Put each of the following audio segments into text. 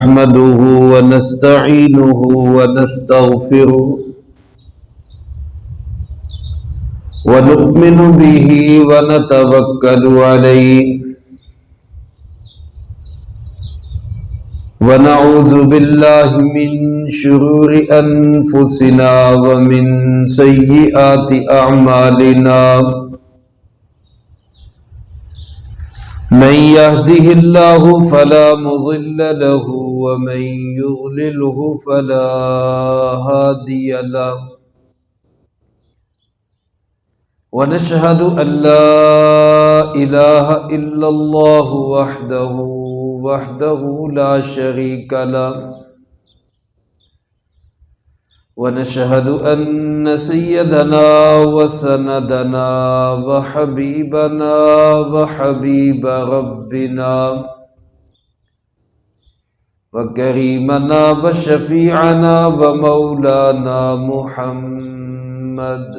نحمده ونستعينه ونستغفره ونؤمن به ونتوكل عليه ونعوذ بالله من شرور أنفسنا ومن سيئات أعمالنا من يهده الله فلا مضل له ومن يضلله فلا هادي له ونشهد أن لا إله إلا الله وحده لا شريك له ونشهد أن سيدنا وسندنا وحبيبنا وحبيب ربنا وكريمنا وشفيعنا ومولانا محمد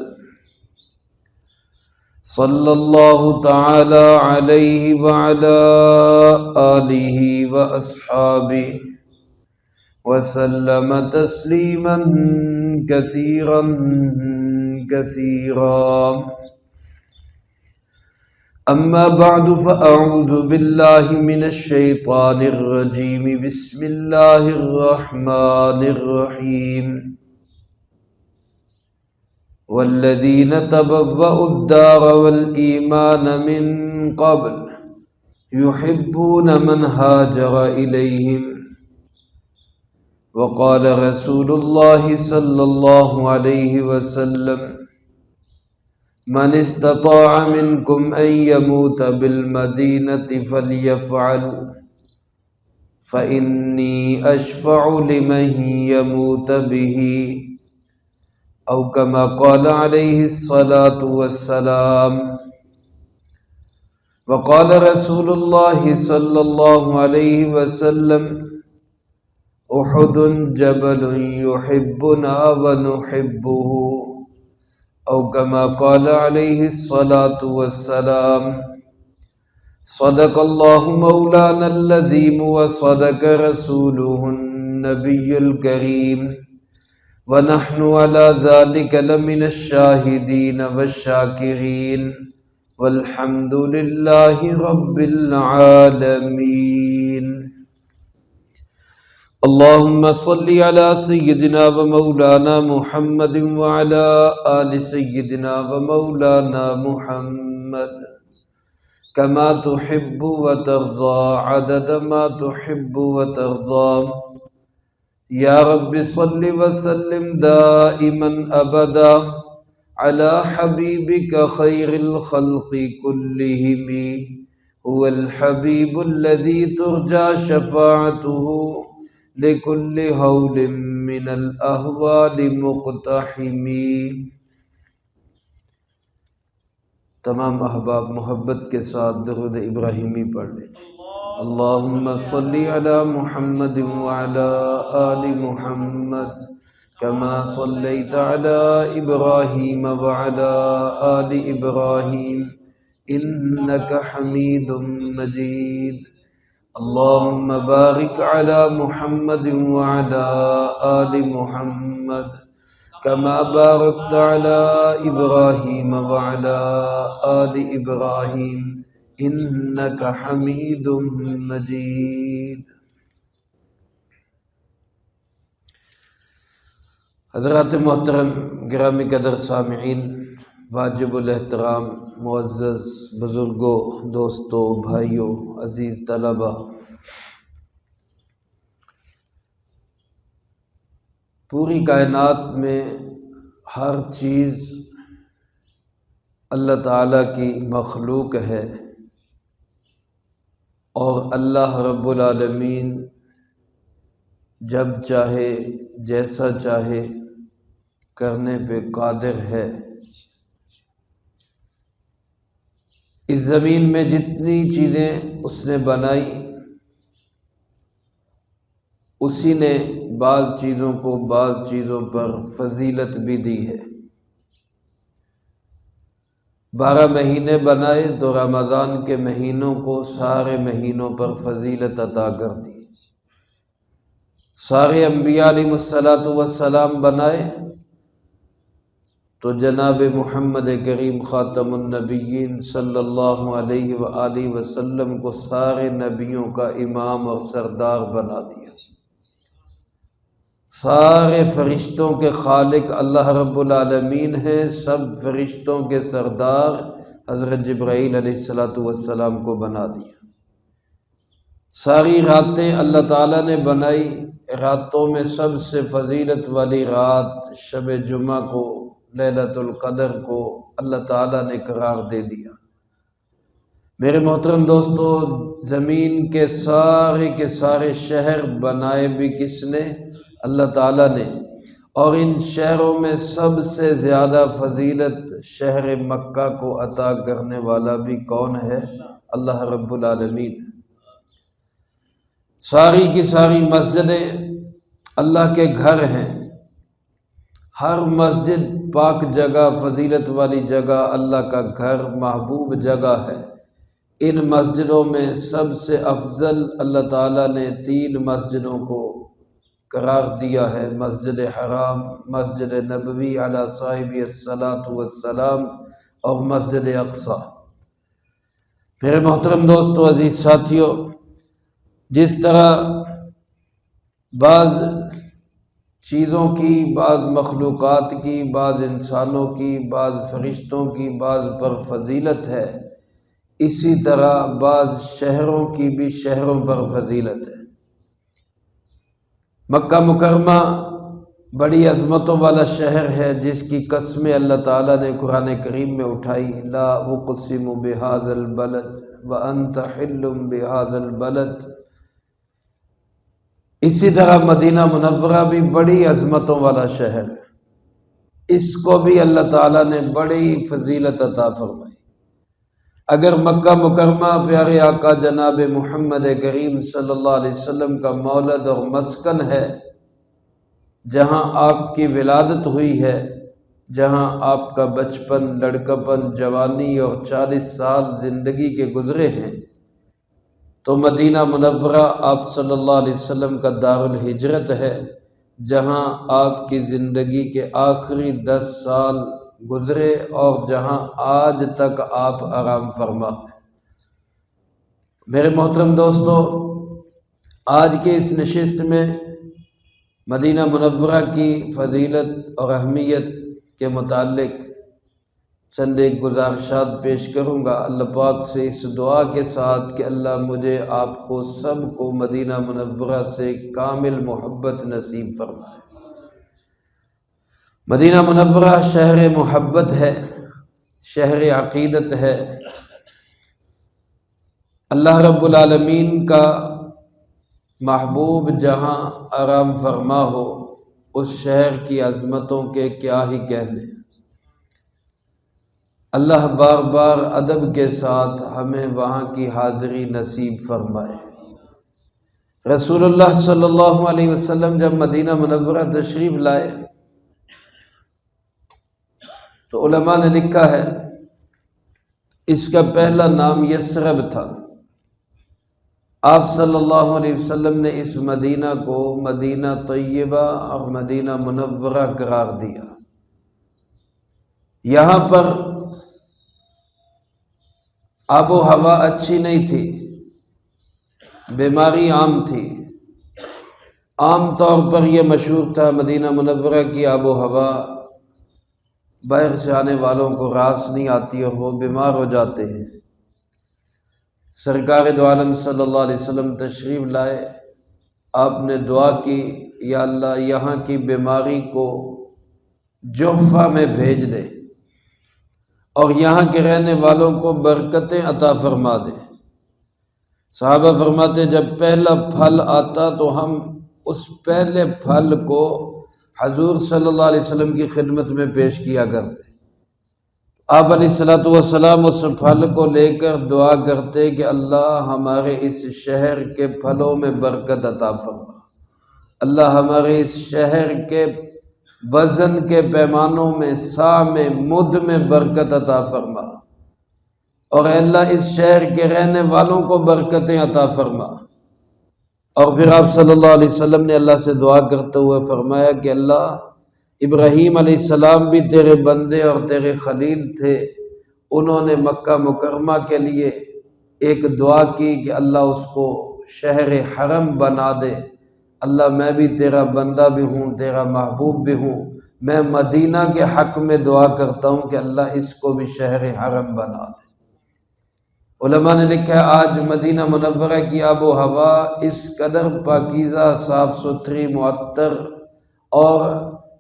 صلى الله تعالى عليه وعلى آله وأصحابه وسلم تسليما كثيرا كثيرا أما بعد فأعوذ بالله من الشيطان الرجيم بسم الله الرحمن الرحيم والذين تبوأوا الدار والإيمان من قبل يحبون من هاجر إليهم وقال رسول الله صلى الله عليه وسلم من استطاع منكم أن يموت بالمدينة فليفعل فإني أشفع لمن يموت به أو كما قال عليه الصلاة والسلام وقال رسول الله صلى الله عليه وسلم أحد جبل يحبنا ونحبه أو كما قال عليه الصلاة والسلام صدق الله مولانا العظيم وصدق رسوله النبي الكريم ونحن على ذلك لمن الشاهدين والشاكرين والحمد لله رب العالمين اللهم صل على سيدنا ومولانا محمد وعلى آل سيدنا ومولانا محمد كما تحب وترضى عدد ما تحب وترضى يا رب صل وسلم دائما أبدا على حبيبك خير الخلق كلهم هو الحبيب الذي ترجى شفاعته لكل هول من الأهوال مقتحم. تمام احباب محبت کے ساتھ درود ابراہیمی پڑھ لیں. اللہم صلی علی محمد وعلی آل محمد كما صليت على إبراهيم وعلى آل إبراهيم إنك حميد مجيد. اللهم بارك على محمد وعلى آل محمد كما باركت على إبراهيم وعلى آل إبراهيم إنك حميد مجيد. حضرات محترم گرامی قدر سامعین، واجب الاحترام معزز بزرگوں، دوستوں، بھائیوں، عزیز طلبہ، پوری کائنات میں ہر چیز اللہ تعالیٰ کی مخلوق ہے اور اللہ رب العالمین جب چاہے جیسا چاہے کرنے پہ قادر ہے. اس زمین میں جتنی چیزیں اس نے بنائی، اسی نے بعض چیزوں کو بعض چیزوں پر فضیلت بھی دی ہے. 12 مہینے بنائے تو رمضان کے مہینوں کو سارے مہینوں پر فضیلت عطا کر دی. سارے انبیاء علیہ السلام بنائے تو جناب محمد کریم خاتم النبیین صلی اللہ علیہ وآلہ وسلم کو سارے نبیوں کا امام اور سردار بنا دیا۔ سارے فرشتوں کے خالق اللہ رب العالمین ہیں، سب فرشتوں کے سردار حضرت جبرائیل علیہ السلام کو بنا دیا۔ ساری راتیں اللہ تعالیٰ نے بنائی، راتوں میں سب سے فضیلت والی رات شب جمعہ کو، لیلۃ القدر کو اللہ تعالیٰ نے قرار دے دیا۔ میرے محترم دوستو، زمین کے سارے شہر بنائے بھی کس نے؟ اللہ تعالیٰ نے۔ اور ان شہروں میں سب سے زیادہ فضیلت شہر مکہ کو عطا کرنے والا بھی کون ہے؟ اللہ رب العالمین۔ ساری کی ساری مسجدیں اللہ کے گھر ہیں، ہر مسجد پاک جگہ، فضیلت والی جگہ، اللہ کا گھر، محبوب جگہ ہے۔ ان مسجدوں میں سب سے افضل اللہ تعالیٰ نے 3 مسجدوں کو قرار دیا ہے، مسجد حرام، مسجد نبوی علی صاحب الصلاۃ والسلام اور مسجد اقصی۔ میرے محترم دوستو، عزیز ساتھیو، جس طرح بعض چیزوں کی، بعض مخلوقات کی، بعض انسانوں کی، بعض فرشتوں کی، بعض پر فضیلت ہے، اسی طرح بعض شہروں کی بھی شہروں پر فضیلت ہے۔ مکہ مکرمہ بڑی عظمتوں والا شہر ہے، جس کی قسمیں اللہ تعالیٰ نے قرآن کریم میں اٹھائی، لا اقسم بہذا البلد وانت حل بہذا البلد۔ اسی طرح مدینہ منورہ بھی بڑی عظمتوں والا شہر ہے، اس کو بھی اللہ تعالیٰ نے بڑی فضیلت عطا فرمائی۔ اگر مکہ مکرمہ پیارے آقا جناب محمد کریم صلی اللہ علیہ وسلم کا مولد اور مسکن ہے، جہاں آپ کی ولادت ہوئی ہے، جہاں آپ کا بچپن، لڑکپن، جوانی اور 40 سال زندگی کے گزرے ہیں، تو مدینہ منورہ آپ صلی اللہ علیہ وسلم کا دارالہجرت ہے، جہاں آپ کی زندگی کے آخری 10 سال گزرے اور جہاں آج تک آپ آرام فرما ہیں۔ میرے محترم دوستو، آج کے اس نشست میں مدینہ منورہ کی فضیلت اور اہمیت کے متعلق چند ایک گزارشات پیش کروں گا، اللہ پاک سے اس دعا کے ساتھ کہ اللہ مجھے آپ کو سب کو مدینہ منورہ سے کامل محبت نصیب فرمائے۔ مدینہ منورہ شہر محبت ہے، شہر عقیدت ہے۔ اللہ رب العالمین کا محبوب جہاں آرام فرما ہو، اس شہر کی عظمتوں کے کیا ہی کہنے۔ اللہ بار بار ادب کے ساتھ ہمیں وہاں کی حاضری نصیب فرمائے۔ رسول اللہ صلی اللہ علیہ وسلم جب مدینہ منورہ تشریف لائے تو علماء نے لکھا ہے اس کا پہلا نام یثرب تھا۔ آپ صلی اللہ علیہ وسلم نے اس مدینہ کو مدینہ طیبہ اور مدینہ منورہ قرار دیا۔ یہاں پر آب و ہوا اچھی نہیں تھی، بیماری عام تھی۔ عام طور پر یہ مشہور تھا مدینہ منورہ کی آب و ہوا باہر سے آنے والوں کو راس نہیں آتی اور وہ بیمار ہو جاتے ہیں۔ سرکار دو عالم صلی اللہ علیہ وسلم تشریف لائے، آپ نے دعا کی، یا اللہ یہاں کی بیماری کو جحفہ میں بھیج دے اور یہاں کے رہنے والوں کو برکتیں عطا فرما دے۔ صحابہ فرماتے جب پہلا پھل آتا تو ہم اس پہلے پھل کو حضور صلی اللہ علیہ وسلم کی خدمت میں پیش کیا کرتے۔ آپ علیہ الصلوۃ والسلام اس پھل کو لے کر دعا کرتے کہ اللہ ہمارے اس شہر کے پھلوں میں برکت عطا فرما، اللہ ہمارے اس شہر کے وزن کے پیمانوں میں، سا میں، مد میں برکت عطا فرما، اور اے اللہ اس شہر کے رہنے والوں کو برکتیں عطا فرما۔ اور پھر آپ صلی اللہ علیہ وسلم نے اللہ سے دعا کرتے ہوئے فرمایا کہ اللہ، ابراہیم علیہ السلام بھی تیرے بندے اور تیرے خلیل تھے، انہوں نے مکہ مکرمہ کے لیے ایک دعا کی کہ اللہ اس کو شہر حرم بنا دے۔ اللہ میں بھی تیرا بندہ بھی ہوں، تیرا محبوب بھی ہوں، میں مدینہ کے حق میں دعا کرتا ہوں کہ اللہ اس کو بھی شہر حرم بنا دے۔ علماء نے لکھا ہے آج مدینہ منورہ کی آب و ہوا اس قدر پاکیزہ، صاف ستھری، معطر اور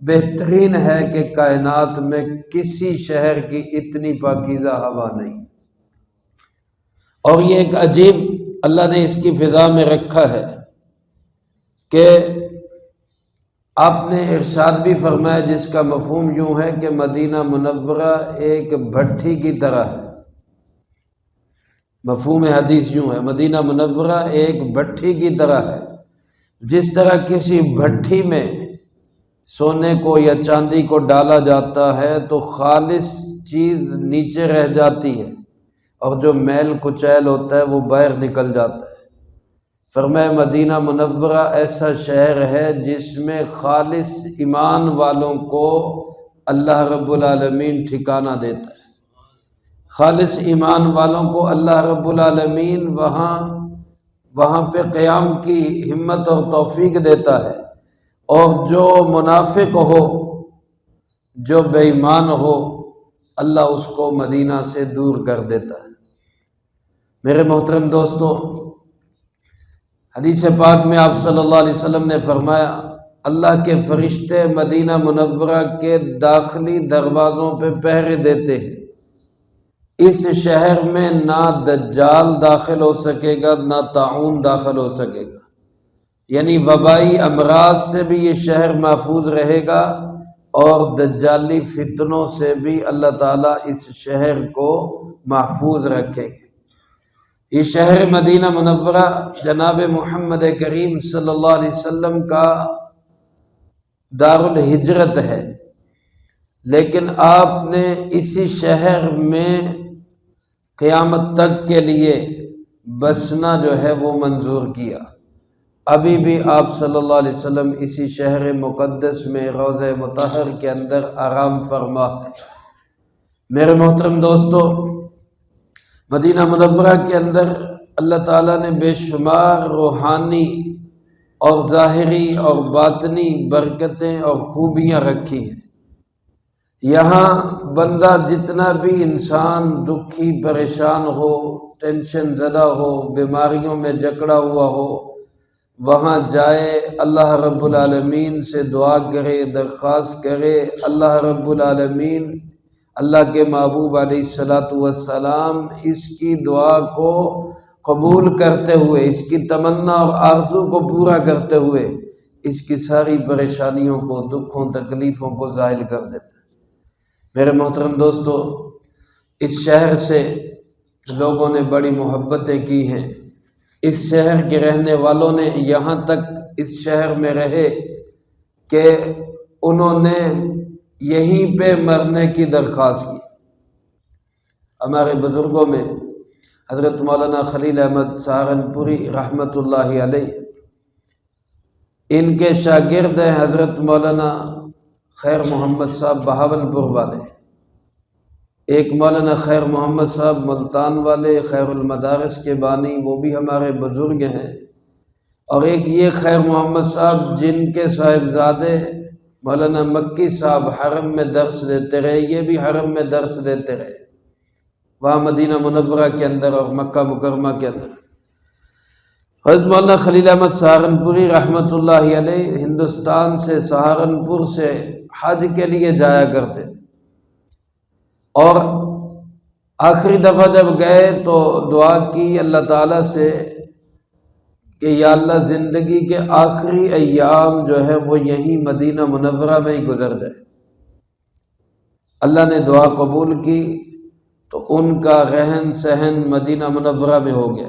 بہترین ہے کہ کائنات میں کسی شہر کی اتنی پاکیزہ ہوا نہیں۔ اور یہ ایک عجیب اللہ نے اس کی فضا میں رکھا ہے کہ آپ نے ارشاد بھی فرمایا، جس کا مفہوم یوں ہے کہ مدینہ منورہ ایک بھٹی کی طرح ہے۔ مفہوم حدیث یوں ہے، مدینہ منورہ ایک بھٹی کی طرح ہے۔ جس طرح کسی بھٹی میں سونے کو یا چاندی کو ڈالا جاتا ہے تو خالص چیز نیچے رہ جاتی ہے اور جو میل کچیل ہوتا ہے وہ باہر نکل جاتا ہے۔ فرمایا مدینہ منورہ ایسا شہر ہے جس میں خالص ایمان والوں کو اللہ رب العالمین ٹھکانہ دیتا ہے۔ خالص ایمان والوں کو اللہ رب العالمین وہاں پہ قیام کی ہمت اور توفیق دیتا ہے، اور جو منافق ہو، جو بے ایمان ہو، اللہ اس کو مدینہ سے دور کر دیتا ہے۔ میرے محترم دوستو، حدیث پاک میں آپ صلی اللہ علیہ وسلم نے فرمایا اللہ کے فرشتے مدینہ منورہ کے داخلی دروازوں پہ پہرے دیتے ہیں۔ اس شہر میں نہ دجال داخل ہو سکے گا، نہ طاعون داخل ہو سکے گا، یعنی وبائی امراض سے بھی یہ شہر محفوظ رہے گا، اور دجالی فتنوں سے بھی اللہ تعالیٰ اس شہر کو محفوظ رکھے گے۔ یہ شہر مدینہ منورہ جناب محمد کریم صلی اللہ علیہ وسلم کا دار الہجرت ہے، لیکن آپ نے اسی شہر میں قیامت تک کے لیے بسنا جو ہے وہ منظور کیا۔ ابھی بھی آپ صلی اللہ علیہ وسلم اسی شہر مقدس میں روضہ مطہر کے اندر آرام فرما ہے۔ میرے محترم دوستو، مدینہ منورہ کے اندر اللہ تعالیٰ نے بے شمار روحانی اور ظاہری اور باطنی برکتیں اور خوبیاں رکھی ہیں۔ یہاں بندہ جتنا بھی انسان دکھی پریشان ہو، ٹینشن زدہ ہو، بیماریوں میں جکڑا ہوا ہو، وہاں جائے، اللہ رب العالمین سے دعا کرے، درخواست کرے، اللہ رب العالمین، اللہ کے محبوب علیہ السلام اس کی دعا کو قبول کرتے ہوئے، اس کی تمنا اور آرزو کو پورا کرتے ہوئے اس کی ساری پریشانیوں کو، دکھوں، تکلیفوں کو زائل کر دیتا ہے۔ میرے محترم دوستو، اس شہر سے لوگوں نے بڑی محبتیں کی ہیں۔ اس شہر کے رہنے والوں نے یہاں تک اس شہر میں رہے کہ انہوں نے یہیں پہ مرنے کی درخواست کی۔ ہمارے بزرگوں میں حضرت مولانا خلیل احمد سہارنپوری رحمۃ اللہ علیہ، ان کے شاگرد ہیں حضرت مولانا خیر محمد صاحب بہاولپور والے، ایک مولانا خیر محمد صاحب ملتان والے، خیر المدارس کے بانی، وہ بھی ہمارے بزرگ ہیں، اور ایک یہ خیر محمد صاحب جن کے صاحبزادے مولانا مکی صاحب حرم میں درس دیتے رہے، یہ بھی حرم میں درس دیتے رہے، وہاں مدینہ منورہ کے اندر اور مکہ مکرمہ کے اندر۔ حضرت مولانا خلیل احمد سہارنپوری رحمۃ اللہ علیہ ہندوستان سے، سہارنپور سے حج کے لیے جایا کرتے، اور آخری دفعہ جب گئے تو دعا کی اللہ تعالیٰ سے کہ یا اللہ زندگی کے آخری ایام جو ہے وہ یہیں مدینہ منورہ میں ہی گزر جائے۔ اللہ نے دعا قبول کی تو ان کا رہن سہن مدینہ منورہ میں ہو گیا۔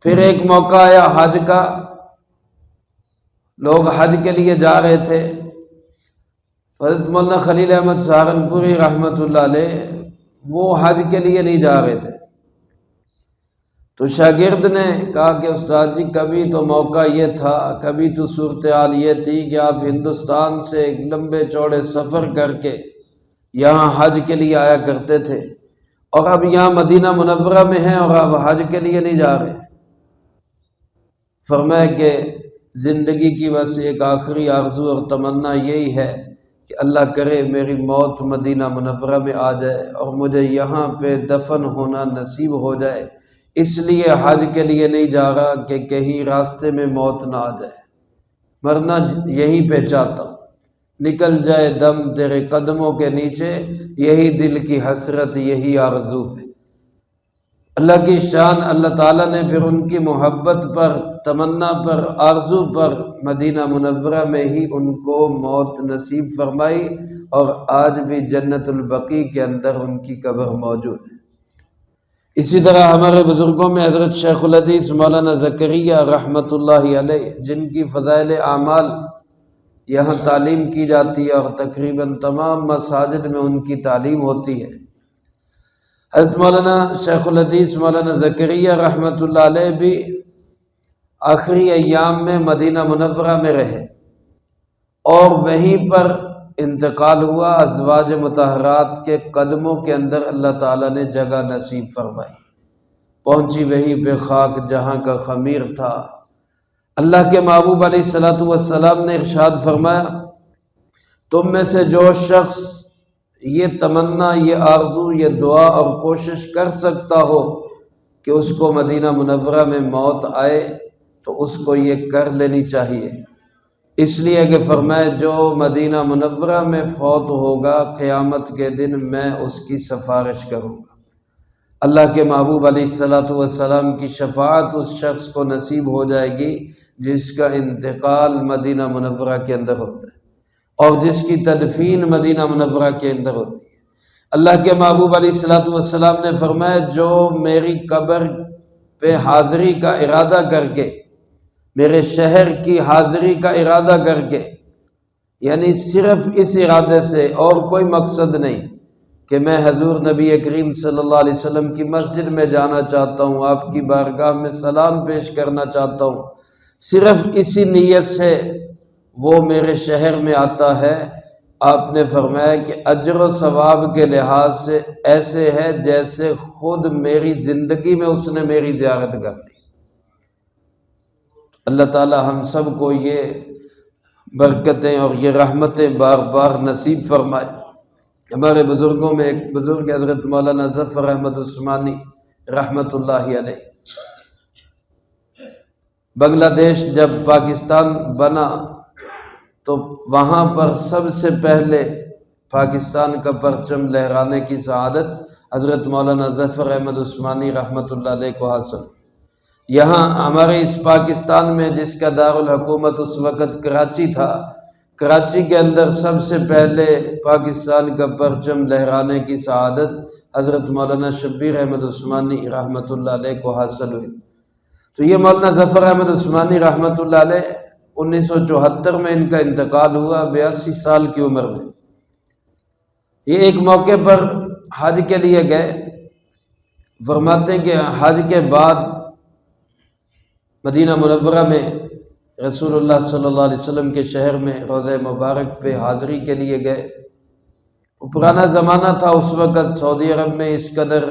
پھر ایک موقع آیا حج کا، لوگ حج کے لیے جا رہے تھے، حضرت مولانا خلیل احمد سہارنپوری رحمۃ اللہ علیہ وہ حج کے لیے نہیں جا رہے تھے، تو شاگرد نے کہا کہ استاد جی کبھی تو موقع یہ تھا، کبھی تو صورتحال یہ تھی کہ آپ ہندوستان سے ایک لمبے چوڑے سفر کر کے یہاں حج کے لیے آیا کرتے تھے، اور اب یہاں مدینہ منورہ میں ہیں اور اب حج کے لیے نہیں جا رہے۔ فرمایا کہ زندگی کی بس ایک آخری آرزو اور تمنا یہی ہے کہ اللہ کرے میری موت مدینہ منورہ میں آ جائے اور مجھے یہاں پہ دفن ہونا نصیب ہو جائے، اس لیے حج کے لیے نہیں جا رہا کہ کہیں راستے میں موت نہ آ جائے، مرنا یہیں پہ چاہتا ہوں، نکل جائے دم تیرے قدموں کے نیچے، یہی دل کی حسرت یہی آرزو ہے۔ اللہ کی شان، اللہ تعالیٰ نے پھر ان کی محبت پر، تمنا پر، آرزو پر مدینہ منورہ میں ہی ان کو موت نصیب فرمائی، اور آج بھی جنت البقیع کے اندر ان کی قبر موجود ہے۔ اسی طرح ہمارے بزرگوں میں حضرت شیخ الحدیث مولانا زکریا رحمۃ اللہ علیہ، جن کی فضائل اعمال یہاں تعلیم کی جاتی ہے اور تقریباً تمام مساجد میں ان کی تعلیم ہوتی ہے۔ حضرت مولانا شیخ الحدیث مولانا زکریا رحمۃ اللہ علیہ بھی آخری ایام میں مدینہ منورہ میں رہے اور وہیں پر انتقال ہوا۔ ازواج مطہرات کے قدموں کے اندر اللہ تعالیٰ نے جگہ نصیب فرمائی، پہنچی وہیں پہ خاک جہاں کا خمیر تھا۔ اللہ کے محبوب علیہ الصلوۃ والسلام نے ارشاد فرمایا، تم میں سے جو شخص یہ تمنا، یہ آرزو، یہ دعا اور کوشش کر سکتا ہو کہ اس کو مدینہ منورہ میں موت آئے تو اس کو یہ کر لینی چاہیے، اس لیے کہ فرمائے جو مدینہ منورہ میں فوت ہوگا قیامت کے دن میں اس کی سفارش کروں گا۔ اللہ کے محبوب علیہ الصلوۃ والسلام کی شفاعت اس شخص کو نصیب ہو جائے گی جس کا انتقال مدینہ منورہ کے اندر ہوتا ہے اور جس کی تدفین مدینہ منورہ کے اندر ہوتی ہے۔ اللہ کے محبوب علیہ الصلوۃ والسلام نے فرمایا، جو میری قبر پہ حاضری کا ارادہ کر کے، میرے شہر کی حاضری کا ارادہ کر کے، یعنی صرف اس ارادے سے اور کوئی مقصد نہیں کہ میں حضور نبی کریم صلی اللہ علیہ وسلم کی مسجد میں جانا چاہتا ہوں، آپ کی بارگاہ میں سلام پیش کرنا چاہتا ہوں، صرف اسی نیت سے وہ میرے شہر میں آتا ہے، آپ نے فرمایا کہ اجر و ثواب کے لحاظ سے ایسے ہے جیسے خود میری زندگی میں اس نے میری زیارت کر لی۔ اللہ تعالی ہم سب کو یہ برکتیں اور یہ رحمتیں بار بار نصیب فرمائے۔ ہمارے بزرگوں میں ایک بزرگ حضرت مولانا ظفر احمد عثمانی رحمۃ اللہ علیہ، بنگلہ دیش جب پاکستان بنا تو وہاں پر سب سے پہلے پاکستان کا پرچم لہرانے کی سعادت حضرت مولانا ظفر احمد عثمانی رحمۃ اللہ علیہ کو حاصل۔ یہاں ہمارے اس پاکستان میں جس کا دارالحکومت اس وقت کراچی تھا، کراچی کے اندر سب سے پہلے پاکستان کا پرچم لہرانے کی سعادت حضرت مولانا شبیر احمد عثمانی رحمۃ اللہ علیہ کو حاصل ہوئی۔ تو یہ مولانا ظفر احمد عثمانی رحمۃ اللہ علیہ 1974 میں ان کا انتقال ہوا، 82 سال کی عمر میں۔ یہ ایک موقع پر حج کے لیے گئے، فرماتے ہیں کہ حج کے بعد مدینہ منورہ میں رسول اللہ صلی اللہ علیہ وسلم کے شہر میں روضہ مبارک پہ حاضری کے لیے گئے۔ وہ پرانا زمانہ تھا، اس وقت سعودی عرب میں اس قدر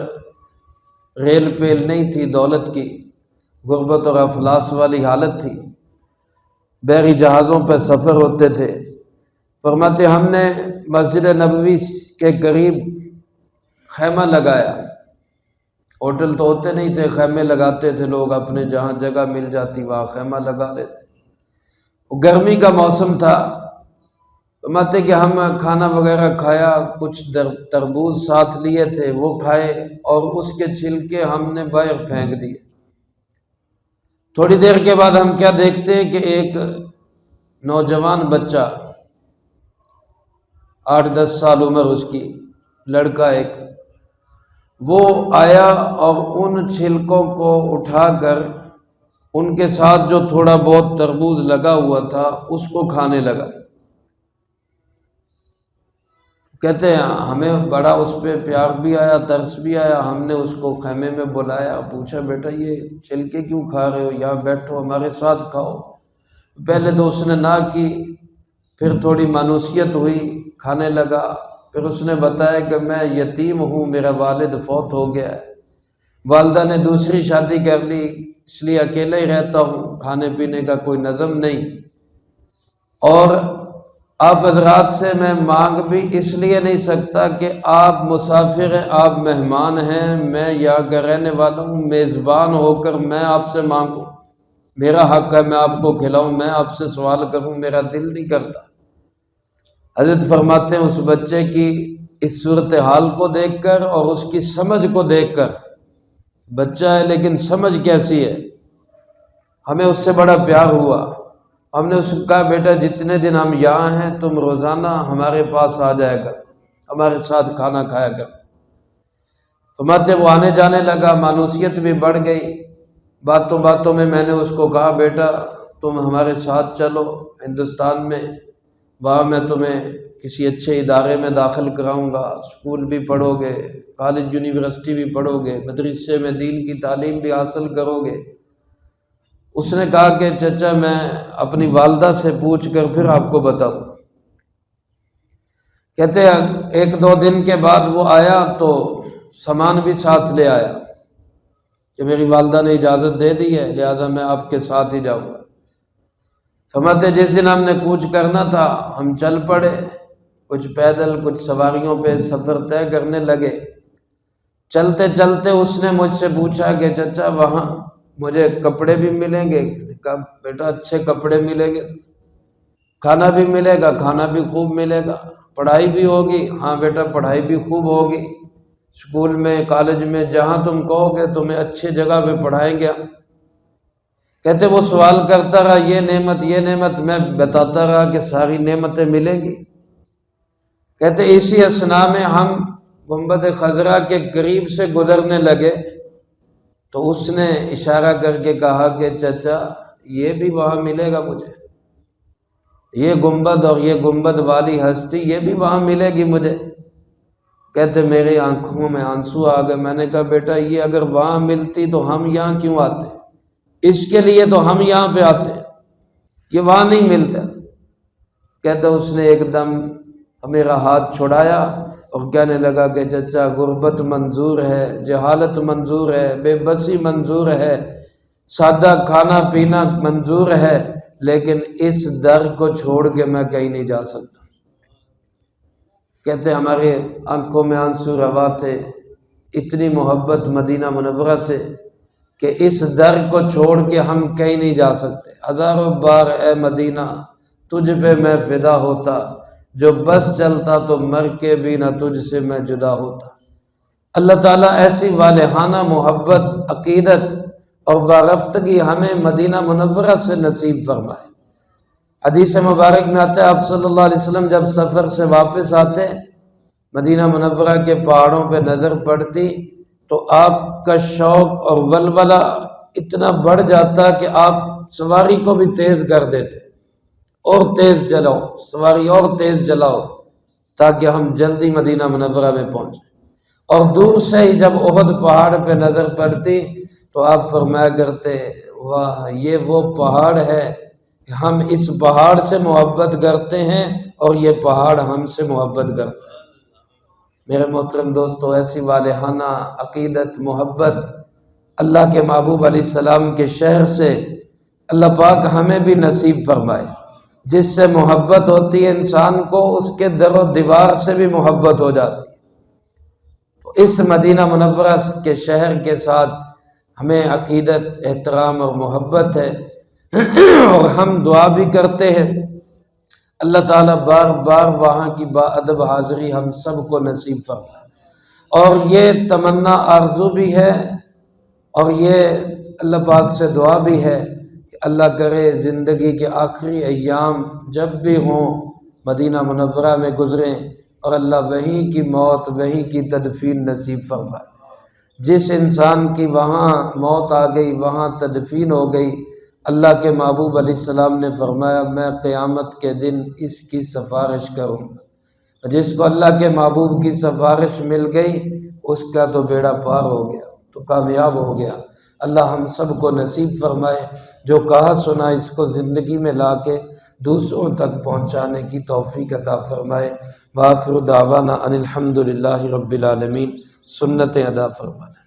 ریل پیل نہیں تھی، دولت کی غربت اور افلاس والی حالت تھی، بحری جہازوں پہ سفر ہوتے تھے۔ فرماتے ہم نے مسجد نبوی کے قریب خیمہ لگایا، ہوٹل تو ہوتے نہیں تھے، خیمے لگاتے تھے لوگ، اپنے جہاں جگہ مل جاتی وہاں خیمہ لگا لیتے۔ گرمی کا موسم تھا، فرماتے کہ ہم کھانا وغیرہ کھایا، کچھ تربوز ساتھ لیے تھے وہ کھائے اور اس کے چھلکے ہم نے باہر پھینک دیے۔ تھوڑی دیر کے بعد ہم کیا دیکھتے ہیں کہ ایک نوجوان بچہ 8-10 سال عمر اس کی، لڑکا ایک، وہ آیا اور ان چھلکوں کو اٹھا کر ان کے ساتھ جو تھوڑا بہت تربوز لگا ہوا تھا اس کو کھانے لگا۔ کہتے ہیں ہمیں بڑا اس پہ پیار بھی آیا، ترس بھی آیا۔ ہم نے اس کو خیمے میں بلایا، پوچھا بیٹا یہ چھلکے کیوں کھا رہے ہو، یہاں بیٹھو ہمارے ساتھ کھاؤ۔ پہلے تو اس نے نہ کی، پھر تھوڑی مانوسیت ہوئی، کھانے لگا۔ پھر اس نے بتایا کہ میں یتیم ہوں، میرا والد فوت ہو گیا ہے، والدہ نے دوسری شادی کر لی، اس لیے اکیلے ہی رہتا ہوں، کھانے پینے کا کوئی نظم نہیں، اور آپ حضرات سے میں مانگ بھی اس لیے نہیں سکتا کہ آپ مسافر ہیں، آپ مہمان ہیں، میں یہاں کا رہنے والا ہوں، میزبان ہو کر میں آپ سے مانگوں، میرا حق ہے میں آپ کو کھلاؤں، میں آپ سے سوال کروں، میرا دل نہیں کرتا۔ حضرت فرماتے ہیں اس بچے کی اس صورتحال کو دیکھ کر اور اس کی سمجھ کو دیکھ کر، بچہ ہے لیکن سمجھ کیسی ہے، ہمیں اس سے بڑا پیار ہوا۔ ہم نے اس کو کہا بیٹا جتنے دن ہم یہاں ہیں تم روزانہ ہمارے پاس آ جائے گا، ہمارے ساتھ کھانا کھایا کر۔ فرماتے وہ آنے جانے لگا، مانوسیت بھی بڑھ گئی۔ باتوں باتوں میں نے اس کو کہا بیٹا تم ہمارے ساتھ چلو ہندوستان میں، وہاں میں تمہیں کسی اچھے ادارے میں داخل کراؤں گا، اسکول بھی پڑھو گے، کالج یونیورسٹی بھی پڑھو گے، مدرسے میں دین کی تعلیم بھی حاصل کرو گے۔ اس نے کہا کہ چچا میں اپنی والدہ سے پوچھ کر پھر آپ کو بتاؤں۔ کہتے ہیں ایک دو دن کے بعد وہ آیا تو سامان بھی ساتھ لے آیا کہ میری والدہ نے اجازت دے دی ہے لہٰذا میں آپ کے ساتھ ہی جاؤں گا۔ فرماتے جس دن ہم نے کوچ کرنا تھا ہم چل پڑے، کچھ پیدل کچھ سواریوں پہ سفر طے کرنے لگے۔ چلتے چلتے اس نے مجھ سے پوچھا کہ چچا وہاں مجھے کپڑے بھی ملیں گے؟ کہا بیٹا اچھے کپڑے ملیں گے، کھانا بھی ملے گا، کھانا بھی خوب ملے گا، پڑھائی بھی ہوگی؟ ہاں بیٹا پڑھائی بھی خوب ہوگی، اسکول میں کالج میں جہاں تم کہو گے تمہیں اچھی جگہ پہ پڑھائیں گے ہم۔ کہتے وہ سوال کرتا رہا یہ نعمت، میں بتاتا رہا کہ ساری نعمتیں ملیں گی۔ کہتے اسی اثناء میں ہم گنبد خضرا کے قریب سے گزرنے لگے تو اس نے اشارہ کر کے کہا کہ چچا یہ بھی وہاں ملے گا مجھے، یہ گنبد اور یہ گنبد والی ہستی یہ بھی وہاں ملے گی مجھے۔ کہتے میری آنکھوں میں آنسو آ گئے۔ میں نے کہا بیٹا یہ اگر وہاں ملتی تو ہم یہاں کیوں آتے، اس کے لیے تو ہم یہاں پہ آتے، یہ وہاں نہیں ملتا۔ کہتے اس نے ایک دم میرا ہاتھ چھڑایا اور کہنے لگا کہ چچا غربت منظور ہے، جہالت منظور ہے، بے بسی منظور ہے، سادہ کھانا پینا منظور ہے، لیکن اس در کو چھوڑ کے میں کہیں نہیں جا سکتا۔ کہتے ہمارے آنکھوں میں آنسو روا تھے، اتنی محبت مدینہ منورہ سے کہ اس در کو چھوڑ کے ہم کہیں نہیں جا سکتے۔ ہزاروں بار اے مدینہ تجھ پہ میں فدا ہوتا، جو بس چلتا تو مر کے بھی نہ تجھ سے میں جدا ہوتا۔ اللہ تعالیٰ ایسی والہانہ محبت، عقیدت اور وارفتگی ہمیں مدینہ منورہ سے نصیب فرمائے۔ حدیث مبارک میں آتا ہے آپ صلی اللہ علیہ وسلم جب سفر سے واپس آتے مدینہ منورہ کے پہاڑوں پہ نظر پڑتی تو آپ کا شوق اور ولولہ اتنا بڑھ جاتا کہ آپ سواری کو بھی تیز کر دیتے، اور تیز چلاؤ سواری، اور تیز چلاؤ تاکہ ہم جلدی مدینہ منورہ میں پہنچیں۔ اور دور سے ہی جب احد پہاڑ پہ نظر پڑتی تو آپ فرمایا کرتے واہ یہ وہ پہاڑ ہے، ہم اس پہاڑ سے محبت کرتے ہیں اور یہ پہاڑ ہم سے محبت کرتا ہے۔ میرے محترم دوستو ایسی والہانہ عقیدت محبت اللہ کے محبوب علیہ السلام کے شہر سے اللہ پاک ہمیں بھی نصیب فرمائے۔ جس سے محبت ہوتی ہے انسان کو اس کے در و دیوار سے بھی محبت ہو جاتی ہے۔ تو اس مدینہ منورہ کے شہر کے ساتھ ہمیں عقیدت احترام اور محبت ہے، اور ہم دعا بھی کرتے ہیں اللہ تعالیٰ بار بار وہاں کی با ادب حاضری ہم سب کو نصیب فرمائے۔ اور یہ تمنا آرزو بھی ہے اور یہ اللہ پاک سے دعا بھی ہے کہ اللہ کرے زندگی کے آخری ایام جب بھی ہوں مدینہ منورہ میں گزریں اور اللہ وہیں کی موت وہیں کی تدفین نصیب فرمائے۔ جس انسان کی وہاں موت آ گئی وہاں تدفین ہو گئی، اللہ کے محبوب علیہ السلام نے فرمایا میں قیامت کے دن اس کی سفارش کروں گا۔ جس کو اللہ کے محبوب کی سفارش مل گئی اس کا تو بیڑا پار ہو گیا، تو کامیاب ہو گیا۔ اللہ ہم سب کو نصیب فرمائے جو کہا سنا اس کو زندگی میں لا کے دوسروں تک پہنچانے کی توفیق عطا فرمائے۔ وآخر دعوانا ان الحمد للہ رب العالمین، سنتیں ادا فرمائے۔